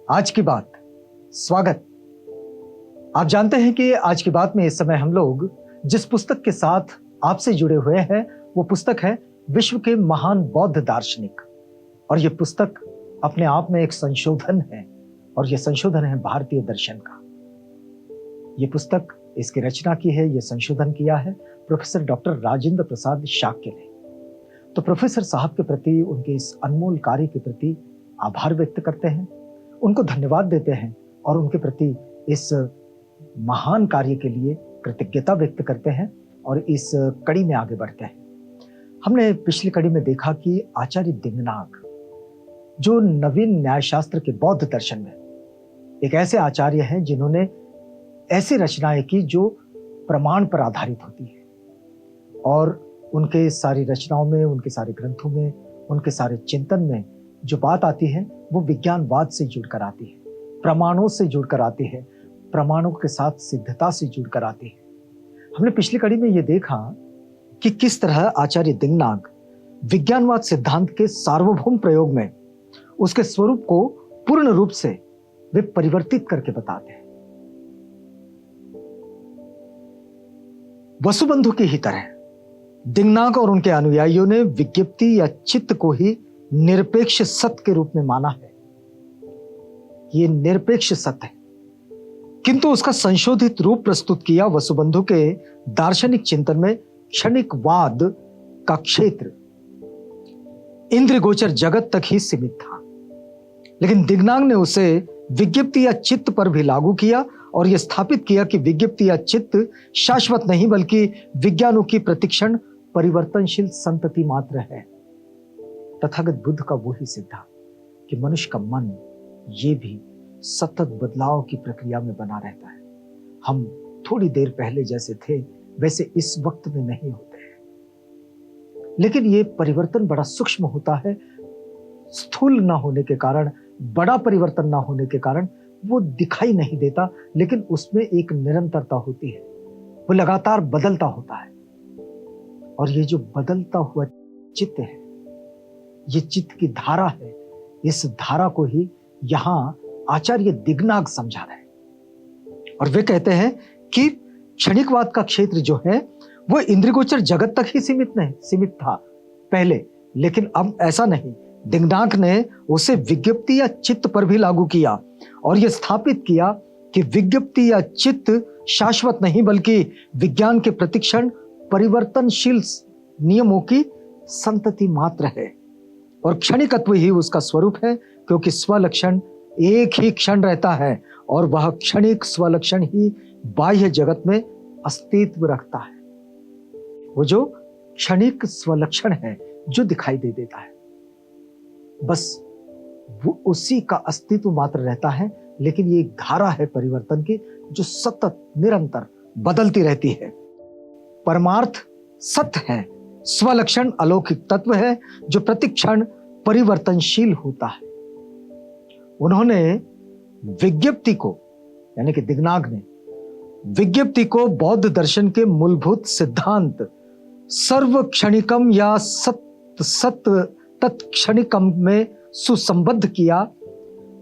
आज की बात। स्वागत। आप जानते हैं कि आज की बात में इस समय हम लोग जिस पुस्तक के साथ आपसे जुड़े हुए हैं वो पुस्तक है विश्व के महान बौद्ध दार्शनिक। और ये पुस्तक अपने आप में एक संशोधन है और ये संशोधन है भारतीय दर्शन का। ये पुस्तक, इसकी रचना की है, ये संशोधन किया है प्रोफेसर डॉक्टर राजेंद्र प्रसाद शाक्य ने। तो प्रोफेसर साहब के प्रति, उनके इस अनमोल कार्य के प्रति आभार व्यक्त करते हैं, उनको धन्यवाद देते हैं और उनके प्रति इस महान कार्य के लिए कृतज्ञता व्यक्त करते हैं और इस कड़ी में आगे बढ़ते हैं। हमने पिछली कड़ी में देखा कि आचार्य दिंगनाग, जो नवीन न्यायशास्त्र के बौद्ध दर्शन में एक ऐसे आचार्य हैं जिन्होंने ऐसी रचनाएं की जो प्रमाण पर आधारित होती है और उनके सारी रचनाओं में, उनके सारे ग्रंथों में, उनके सारे चिंतन में जो बात आती है वो विज्ञानवाद से जुड़कर आती है, प्रमाणों से जुड़कर आती है, प्रमाणों के साथ सिद्धता से जुड़कर आती है। हमने पिछली कड़ी में ये देखा कि किस तरह आचार्य दिंगनाग विज्ञानवाद सिद्धांत के सार्वभौम प्रयोग में उसके स्वरूप को पूर्ण रूप से वे परिवर्तित करके बताते हैं। वसुबंधु की ही तरह दिंगनाग और उनके अनुयायियों ने विज्ञप्ति या चित्त को ही निरपेक्ष सत्य के रूप में माना है। ये निरपेक्ष सत्य है, किंतु उसका संशोधित रूप प्रस्तुत किया वसुबंधु के दार्शनिक चिंतन में क्षणिकवाद का क्षेत्र इंद्र गोचर जगत तक ही सीमित था। लेकिन दिंगनाग ने उसे विज्ञप्ति या चित्त पर भी लागू किया और यह स्थापित किया कि विज्ञप्ति या चित्त शाश्वत नहीं बल्कि विज्ञानों की प्रतिक्षण परिवर्तनशील संतति मात्र है। तथागत बुद्ध का वही सिद्धांत कि मनुष्य का मन ये भी सतत बदलाव की प्रक्रिया में बना रहता है। हम थोड़ी देर पहले जैसे थे वैसे इस वक्त में नहीं होते हैं, लेकिन ये परिवर्तन बड़ा सूक्ष्म होता है। स्थूल ना होने के कारण, बड़ा परिवर्तन ना होने के कारण वो दिखाई नहीं देता, लेकिन उसमें एक निरंतरता होती है, वो लगातार बदलता होता है। और ये जो बदलता हुआ चित्त है, ये चित्त की धारा है, इस धारा को ही यहां आचार्य दिंगनाग समझा रहे हैं। और वे कहते हैं कि क्षणिकवाद का क्षेत्र जो है वो इंद्रियगोचर जगत तक ही सीमित था पहले, लेकिन अब ऐसा नहीं। दिंगनाग ने उसे विज्ञप्ति या चित्त पर भी लागू किया और यह स्थापित किया कि विज्ञप्ति या चित्त शाश्वत नहीं बल्कि विज्ञान के प्रतिक्षण परिवर्तनशील नियमों की संतति मात्र है और क्षणिकत्व ही उसका स्वरूप है, क्योंकि स्वलक्षण एक ही क्षण रहता है और वह क्षणिक स्वलक्षण ही बाह्य जगत में अस्तित्व रखता है। वो जो क्षणिक स्वलक्षण है जो दिखाई दे देता है, बस वो उसी का अस्तित्व मात्र रहता है। लेकिन ये एक धारा है परिवर्तन की जो सतत निरंतर बदलती रहती है। परमार्थ सत्य है, स्वलक्षण अलौकिक तत्व है जो प्रतिक्षण परिवर्तनशील होता है। उन्होंने विज्ञप्ति को, यानी कि दिंगनाग ने विज्ञप्ति को बौद्ध दर्शन के मूलभूत सिद्धांत सर्व क्षणिकम या सत्य तत्क्षणिकम में सुसंबद्ध किया।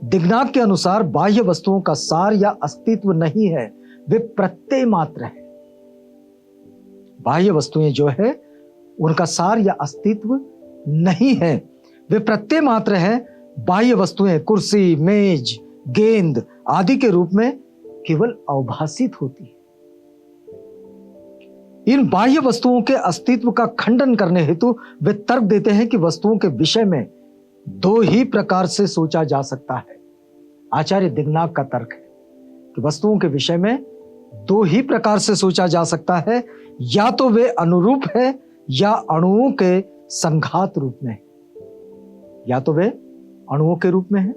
दिंगनाग के अनुसार बाह्य वस्तुओं का सार या अस्तित्व नहीं है, वे प्रत्यय मात्र है। बाह्य वस्तुएं जो है उनका सार या अस्तित्व नहीं है, वे प्रत्यय मात्र है। बाह्य वस्तुएं कुर्सी, मेज, गेंद आदि के रूप में केवल अवभासित होती है। इन बाह्य वस्तुओं के अस्तित्व का खंडन करने हेतु वे तर्क देते हैं कि वस्तुओं के विषय में दो ही प्रकार से सोचा जा सकता है। आचार्य दिंगनाग का तर्क है कि वस्तुओं के विषय में दो ही प्रकार से सोचा जा सकता है, या तो वे अनुरूप है या अणुओं के संघात रूप में है। या तो वे अणुओं के रूप में है,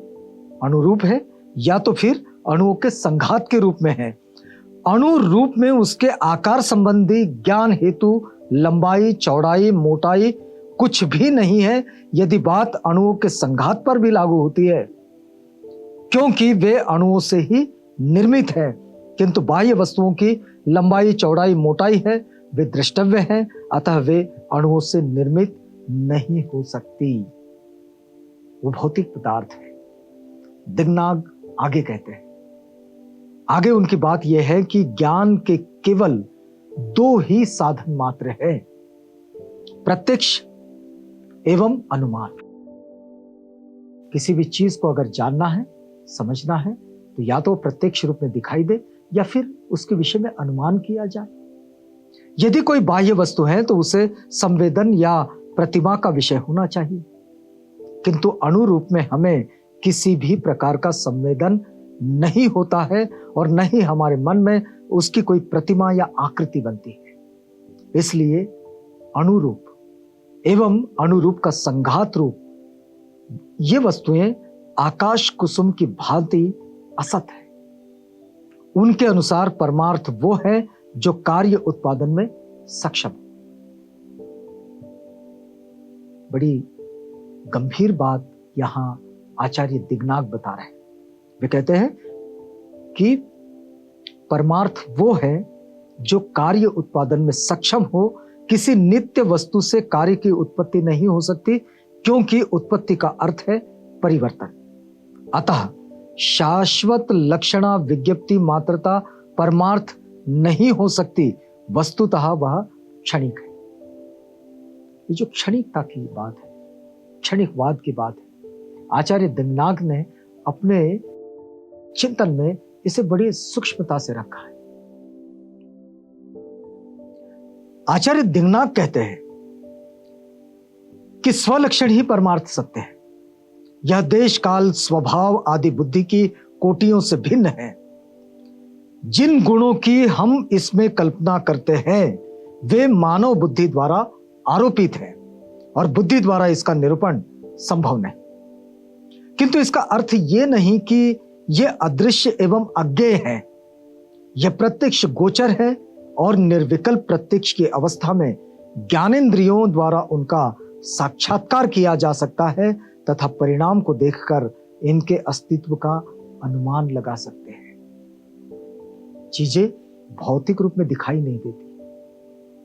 अनुरूप है, या तो फिर अणुओं के संघात के रूप में है। अणु रूप में उसके आकार संबंधी ज्ञान हेतु लंबाई, चौड़ाई, मोटाई कुछ भी नहीं है, यदि बात अणुओं के संघात पर भी लागू होती है, क्योंकि वे अणुओं से ही निर्मित है। किंतु बाह्य वस्तुओं की लंबाई, चौड़ाई, मोटाई है, वे द्रष्टव्य हैं, अतः वे अणुओं से निर्मित नहीं हो सकती, वो भौतिक पदार्थ है। दिंगनाग आगे कहते हैं, आगे उनकी बात यह है कि ज्ञान के केवल दो ही साधन मात्र है, प्रत्यक्ष एवं अनुमान। किसी भी चीज को अगर जानना है, समझना है, तो या तो प्रत्यक्ष रूप में दिखाई दे या फिर उसके विषय में अनुमान किया जाए। यदि कोई बाह्य वस्तु है तो उसे संवेदन या प्रतिमा का विषय होना चाहिए, किंतु अणु रूप में हमें किसी भी प्रकार का संवेदन नहीं होता है और न ही हमारे मन में उसकी कोई प्रतिमा या आकृति बनती है। इसलिए अणुरूप एवं अणुरूप का संघात रूप ये वस्तुएं आकाश कुसुम की भांति असत है। उनके अनुसार परमार्थ वो है जो कार्य उत्पादन में सक्षम। बड़ी गंभीर बात यहां आचार्य दिग्नाग बता रहे हैं। वे कहते हैं कि परमार्थ वो है जो कार्य उत्पादन में सक्षम हो। किसी नित्य वस्तु से कार्य की उत्पत्ति नहीं हो सकती, क्योंकि उत्पत्ति का अर्थ है परिवर्तन। अतः शाश्वत लक्षणा विज्ञप्ति मात्रता परमार्थ नहीं हो सकती, वस्तुतः वह क्षणिक है। ये जो क्षणिकता की बात है, क्षणिकवाद की बात है, आचार्य दिग्नाग ने अपने चिंतन में इसे बड़ी सूक्ष्मता से रखा है। आचार्य दिग्नाग कहते हैं कि स्वलक्षण ही परमार्थ सत्य है। यह देश काल स्वभाव आदि बुद्धि की कोटियों से भिन्न है। जिन गुणों की हम इसमें कल्पना करते हैं वे मानव बुद्धि द्वारा आरोपित है और बुद्धि द्वारा इसका निरूपण संभव नहीं। किंतु इसका अर्थ यह नहीं कि यह अदृश्य एवं अज्ञेय है। यह प्रत्यक्ष गोचर है और निर्विकल्प प्रत्यक्ष की अवस्था में ज्ञानेंद्रियों द्वारा उनका साक्षात्कार किया जा सकता है तथा परिणाम को देखकर इनके अस्तित्व का अनुमान लगा सकते हैं। चीजें भौतिक रूप में दिखाई नहीं देती,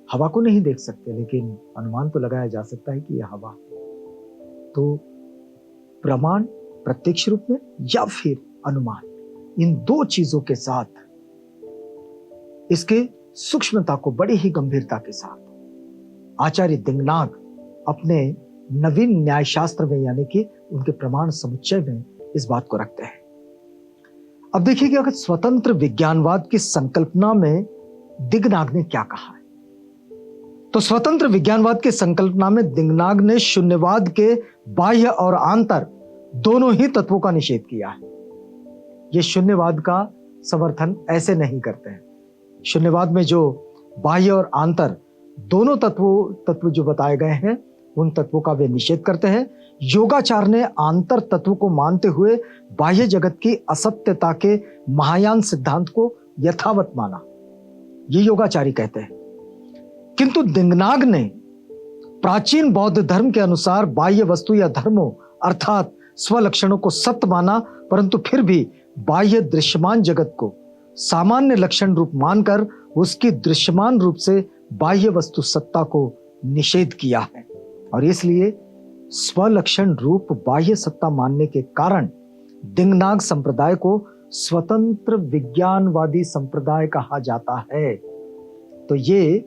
हवा को नहीं देख सकते, लेकिन अनुमान तो लगाया जा सकता है कि यह हवा है। तो प्रमाण प्रत्यक्ष रूप में या फिर अनुमान, इन दो चीजों के साथ इसके सूक्ष्मता को बड़ी ही गंभीरता के साथ आचार्य दिग्नाग अपने नवीन न्याय शास्त्र में यानी कि उनके प्रमाण समुच्चय में इस बात को रखते हैं। अब देखिए कि अगर स्वतंत्र विज्ञानवाद की संकल्पना में दिग्नाग ने क्या कहा है, तो स्वतंत्र विज्ञानवाद की संकल्पना में दिग्नाग ने शून्यवाद के बाह्य और आंतर दोनों ही तत्वों का निषेध किया है। ये शून्यवाद का समर्थन ऐसे नहीं करते हैं। शून्यवाद में जो बाह्य और आंतर दोनों तत्व जो बताए गए हैं उन तत्वों का वे निषेध करते हैं। योगाचार ने आंतर तत्व को मानते हुए बाह्य जगत की असत्यता के महायान सिद्धांत को यथावत माना, ये योगाचारी कहते हैं। किंतु दिग्नाग ने प्राचीन बौद्ध धर्म के अनुसार बाह्य वस्तु या धर्मों अर्थात स्वलक्षणों को सत्य माना, परंतु फिर भी बाह्य दृश्यमान जगत को सामान्य लक्षण रूप मानकर उसकी दृश्यमान रूप से बाह्य वस्तु सत्ता को निषेध किया है। और इसलिए स्वलक्षण रूप बाह्य सत्ता मानने के कारण दिग्नाग संप्रदाय को स्वतंत्र विज्ञानवादी संप्रदाय कहा जाता है। तो ये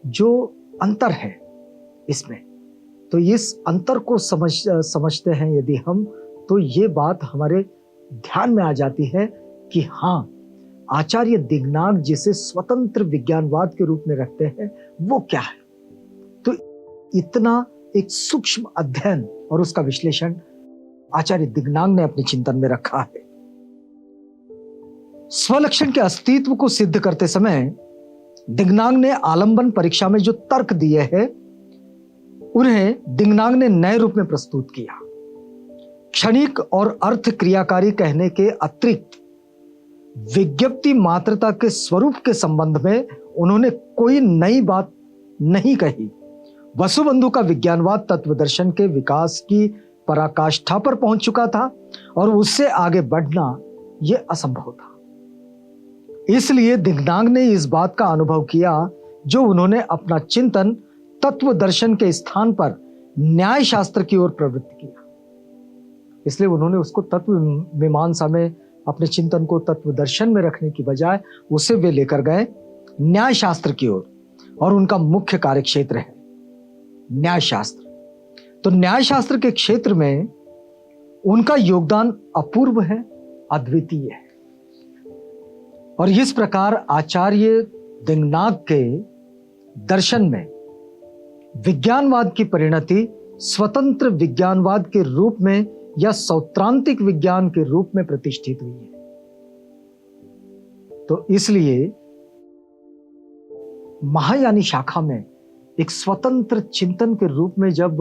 जो अंतर है इसमें, तो इस अंतर को समझते हैं यदि हम, तो ये बात हमारे ध्यान में आ जाती है कि हाँ, आचार्य दिग्नाग जिसे स्वतंत्र विज्ञानवाद के रूप में रखते हैं वो क्या है। तो इतना एक सूक्ष्म अध्ययन और उसका विश्लेषण आचार्य दिग्नाग ने अपने चिंतन में रखा है। स्वलक्षण के अस्तित्व को सिद्ध करते समय दिग्नाग ने आलंबन परीक्षा में जो तर्क दिए हैं उन्हें दिग्नाग ने नए रूप में प्रस्तुत किया। क्षणिक और अर्थ क्रियाकारी कहने के अतिरिक्त विज्ञप्ति मात्रता के स्वरूप के संबंध में उन्होंने कोई नई बात नहीं कही। वसुबंधु का विज्ञानवाद तत्वदर्शन के विकास की पराकाष्ठा पर पहुंच चुका था और उससे आगे बढ़ना यह असंभव था। इसलिए दिग्नाग ने इस बात का अनुभव किया जो उन्होंने अपना चिंतन तत्व दर्शन के स्थान पर न्याय शास्त्र की ओर प्रवृत्त किया। इसलिए उन्होंने उसको तत्व मीमांसा में अपने चिंतन को तत्व दर्शन में रखने की बजाय उसे वे लेकर गए न्याय शास्त्र की ओर, और उनका मुख्य कार्यक्षेत्र है न्याय शास्त्र। तो न्याय शास्त्र के क्षेत्र में उनका योगदान अपूर्व है, अद्वितीय है। और इस प्रकार आचार्य दिंगनाग के दर्शन में विज्ञानवाद की परिणति स्वतंत्र विज्ञानवाद के रूप में या सौत्रांतिक विज्ञान के रूप में प्रतिष्ठित हुई है। तो इसलिए महायानी शाखा में एक स्वतंत्र चिंतन के रूप में जब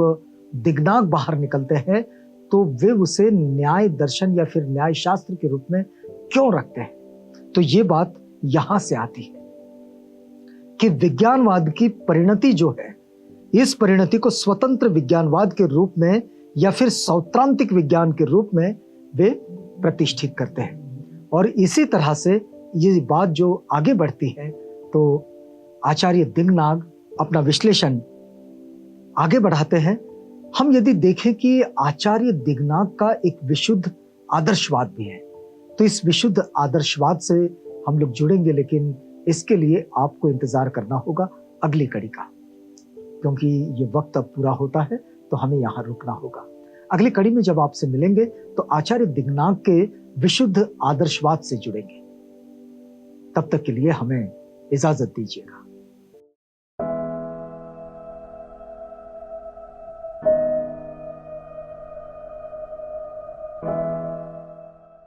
दिंगनाग बाहर निकलते हैं तो वे उसे न्याय दर्शन या फिर न्याय शास्त्र के रूप में क्यों रखते हैं? तो ये बात यहां से आती है कि विज्ञानवाद की परिणति जो है, इस परिणति को स्वतंत्र विज्ञानवाद के रूप में या फिर सौत्रांतिक विज्ञान के रूप में वे प्रतिष्ठित करते हैं। और इसी तरह से ये बात जो आगे बढ़ती है तो आचार्य दिंगनाग अपना विश्लेषण आगे बढ़ाते हैं। हम यदि देखें कि आचार्य दिंगनाग का एक विशुद्ध आदर्शवाद भी है, तो इस विशुद्ध आदर्शवाद से हम लोग जुड़ेंगे, लेकिन इसके लिए आपको इंतजार करना होगा अगली कड़ी का, क्योंकि ये वक्त अब पूरा होता है तो हमें यहां रुकना होगा। अगली कड़ी में जब आपसे मिलेंगे तो आचार्य दिंगनाग के विशुद्ध आदर्शवाद से जुड़ेंगे। तब तक के लिए हमें इजाजत दीजिएगा।